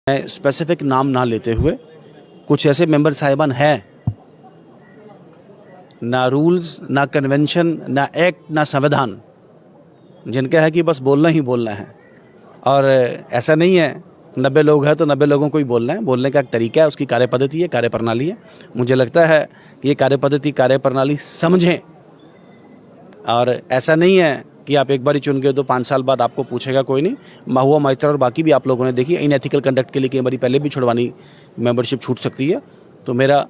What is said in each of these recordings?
मैं स्पेसिफिक नाम ना लेते हुए कुछ ऐसे मेंबर साहिबान हैं, ना रूल्स, ना कन्वेंशन, ना एक्ट, ना संविधान, जिनका है कि बस बोलना ही बोलना है। और ऐसा नहीं है 90 लोग हैं तो 90 लोगों को ही बोलना है। बोलने का एक तरीका है, उसकी कार्यपद्धति है, कार्यप्रणाली है। मुझे लगता है कि ये कार्यपद्धति, कार्यप्रणाली समझें। और ऐसा नहीं है कि आप एक बार ही चुन गए तो 5 साल बाद आपको पूछेगा कोई नहीं। महुआ, मैत्रा और बाकी भी आप लोगों ने देखी, इनएथिकल कंडक्ट के लिए कई बार पहले भी छुड़वानी मेंबरशिप छूट सकती है। तो मेरा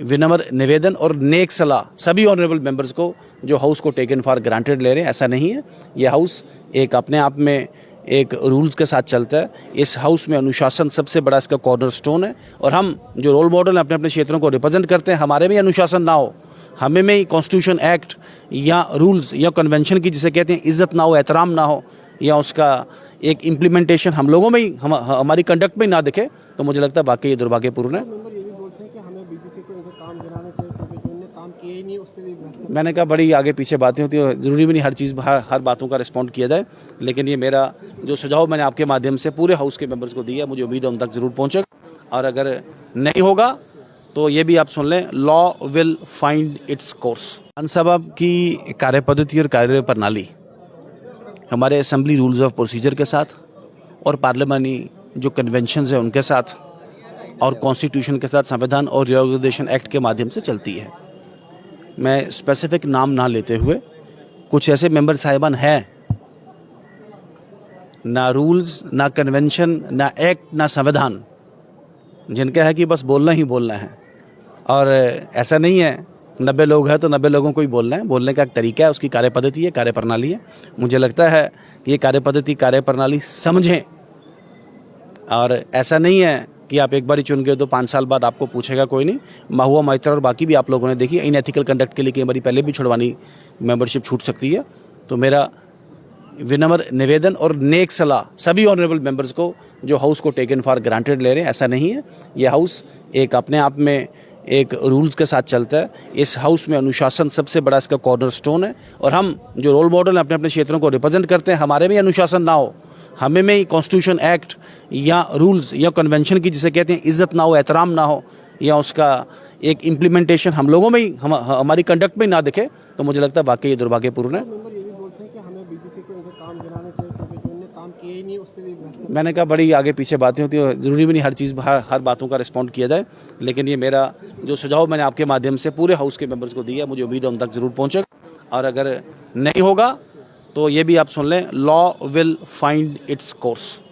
विनम्र निवेदन और नेक सलाह सभी ऑनरेबल मेंबर्स को जो हाउस को टेकन फॉर ग्रांटेड ले रहे हैं, ऐसा नहीं है। ये हाउस एक अपने आप में एक रूल्स के साथ चलता है। इस हाउस में अनुशासन सबसे बड़ा इसका कॉर्नरस्टोन है। और हम जो रोल मॉडल अपने अपने क्षेत्रों को रिप्रेजेंट करते हैं, हमारे में अनुशासन ना हो, हमें में कॉन्स्टिट्यूशन एक्ट या रूल्स या कन्वेंशन की जिसे कहते हैं इज्जत ना हो, एहतराम ना हो, या उसका एक इम्प्लीमेंटेशन हम लोगों में ही, हमारी कंडक्ट में ही ना दिखे, तो मुझे लगता है वाकई ये दुर्भाग्यपूर्ण है। मैंने कहा बड़ी आगे पीछे बातें होती है, ज़रूरी भी नहीं हर चीज़ हर बातों का रिस्पॉन्ड किया जाए। लेकिन ये मेरा जो सुझाव मैंने आपके माध्यम से पूरे हाउस के मेंबर्स को दिया, मुझे उम्मीद है उन तक ज़रूर पहुँचेगा। और अगर नहीं होगा तो ये भी आप सुन लें, law will find its course. विधानसभा की कार्यपद्धति और कार्यप्रणाली हमारे असेंबली रूल्स ऑफ प्रोसीजर के साथ और पार्लियामानी जो कन्वेंशंस हैं उनके साथ और कॉन्स्टिट्यूशन के साथ, संविधान और रिऑर्गनाइजेशन एक्ट के माध्यम से चलती है। मैं स्पेसिफिक नाम ना लेते हुए कुछ ऐसे मेंबर साहिबान हैं, ना रूल्स, ना कन्वेंशन, ना एक्ट, ना संविधान, जिनका है कि बस बोलना ही बोलना है। और ऐसा नहीं है 90 लोग हैं तो 90 लोगों को ही बोलना है। बोलने का एक तरीका है, उसकी कार्यपद्धति है, कार्यप्रणाली है। मुझे लगता है कि ये कार्यपद्धति, कार्यप्रणाली समझें। और ऐसा नहीं है कि आप एक बार ही चुन गए तो 5 साल बाद आपको पूछेगा कोई नहीं। महुआ, मैत्रा और बाकी भी आप लोगों ने देखी, इनएथिकल कंडक्ट के लिए कई बार पहले भी छुड़वानी मेंबरशिप छूट सकती है। तो मेरा विनम्र निवेदन और नेक सलाह सभी ऑनरेबल मेंबर्स को जो हाउस को टेकन फॉर ग्रांटेड ले रहे हैं, ऐसा नहीं है। ये हाउस एक अपने आप में एक रूल्स के साथ चलता है। इस हाउस में अनुशासन सबसे बड़ा इसका कॉर्नरस्टोन है। और हम जो रोल मॉडल अपने अपने क्षेत्रों को रिप्रेजेंट करते हैं, हमारे में अनुशासन ना हो, हमें में कॉन्स्टिट्यूशन एक्ट या रूल्स या कन्वेंशन की जिसे कहते हैं इज्जत ना हो, एहतराम ना हो, या उसका एक इम्प्लीमेंटेशन हम लोगों में ही, हमारी कंडक्ट में ही ना दिखे, तो मुझे लगता है वाकई ये दुर्भाग्यपूर्ण है। मैंने कहा बड़ी आगे पीछे बातें होती है, ज़रूरी भी नहीं हर चीज़ हर बातों का रिस्पॉन्ड किया जाए। लेकिन ये मेरा जो सुझाव मैंने आपके माध्यम से पूरे हाउस के मेंबर्स को दिया, मुझे उम्मीद है उन तक ज़रूर पहुँचेगा। और अगर नहीं होगा तो ये भी आप सुन लें, law will find its course.